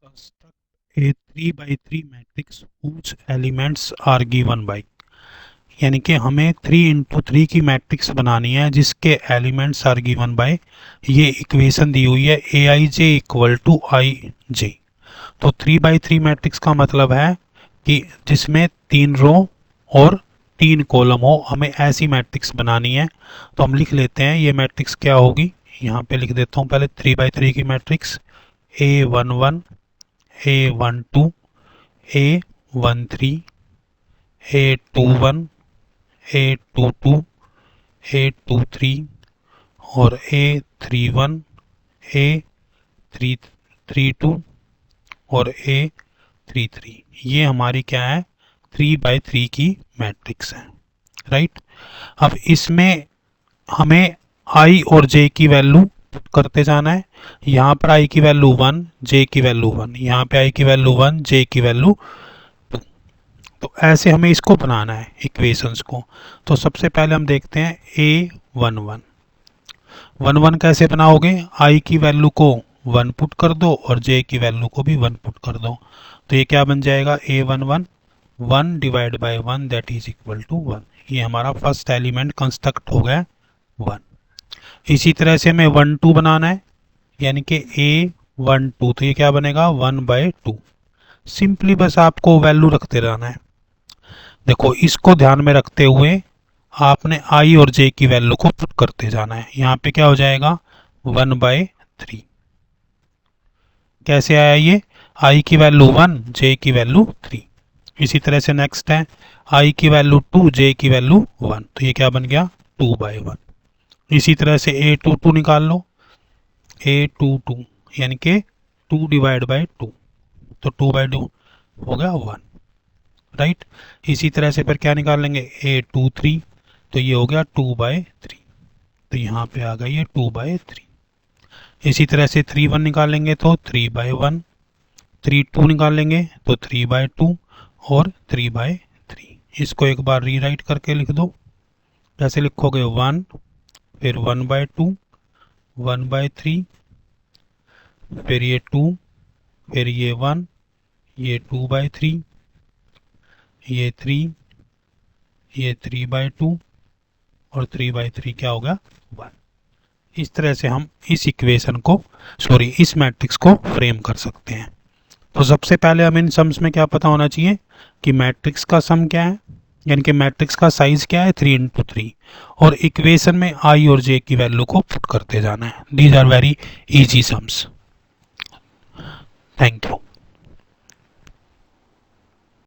Construct a 3 by 3 matrix whose elements are given by, यानी कि हमें 3 इंटू 3 की मैट्रिक्स बनानी है जिसके एलिमेंट्स आर गिवन बाय, ये इक्वेशन दी हुई है ए आई जे इक्वल टू आई जे। तो 3 बाई 3 मैट्रिक्स का मतलब है कि जिसमें 3 रो और 3 कॉलम हो, हमें ऐसी मैट्रिक्स बनानी है। तो हम लिख लेते हैं ये मैट्रिक्स क्या होगी, यहाँ पे लिख देता हूँ पहले 3 बाई 3 की matrix A11 A12 A13 A21 A22 A23 और A31 A32 और A33। ये हमारी क्या है, 3 बाई 3 की मैट्रिक्स है, राइट। अब इसमें हमें आई और जे की वैल्यू करते जाना है। यहाँ पर आई की वैल्यू 1, जे की वैल्यू 1, यहाँ पे आई की वैल्यू 1, जे की वैल्यू 2। तो ऐसे हमें इसको बनाना है इक्वेशंस को। तो सबसे पहले हम देखते हैं A11 11 कैसे बनाओगे, आई की वैल्यू को 1 पुट कर दो और जे की वैल्यू को भी 1 पुट कर दो। तो ये क्या बन जाएगा, A11 1 divide by 1 that is equal to 1। ये हमारा फर्स्ट एलिमेंट कंस्ट्रक्ट हो गया 1। इसी तरह से हमें 1 2 बनाना है, यानी कि A12, तो ये क्या बनेगा 1 बाई 2। सिंपली बस आपको वैल्यू रखते रहना है। देखो इसको ध्यान में रखते हुए आपने आई और जे की वैल्यू को पुट करते जाना है। यहाँ पे क्या हो जाएगा 1 बाई 3। कैसे आया ये, आई की वैल्यू 1, जे की वैल्यू 3। इसी तरह से नेक्स्ट है आई की वैल्यू 2, जे की वैल्यू 1, तो ये क्या बन गया 2 बाई 1। इसी तरह से A22 निकाल लो, A22 यानी कि 2 डिवाइड बाई 2, तो 2 बाई 2 हो गया 1, राइट। इसी तरह से फिर क्या निकाल लेंगे A23, तो ये हो गया 2 बाई 3, तो यहाँ पे आ गया ये 2 बाई 3। इसी तरह से 3 1 निकालेंगे तो 3 बाई 1, 3 2 निकालेंगे तो 3 बाई 2 और 3 बाई 3। इसको एक बार रीराइट करके लिख दो। कैसे लिखोगे 1, फिर 1 बाई 2, 1 बाई 3, फिर ये 2, फिर ये 1, ये 2 बाई 3, ये 3, ये 3 बाई 2 और 3 बाई 3 क्या होगा 1। इस तरह से हम इस इक्वेशन को, इस मैट्रिक्स को फ्रेम कर सकते हैं। तो सबसे पहले हमें इन सम्स में क्या पता होना चाहिए कि मैट्रिक्स का सम क्या है, यानी कि मैट्रिक्स का साइज क्या है 3 इंटू 3, और इक्वेशन में आई और जे की वैल्यू को पुट करते जाना है। These are very easy sums.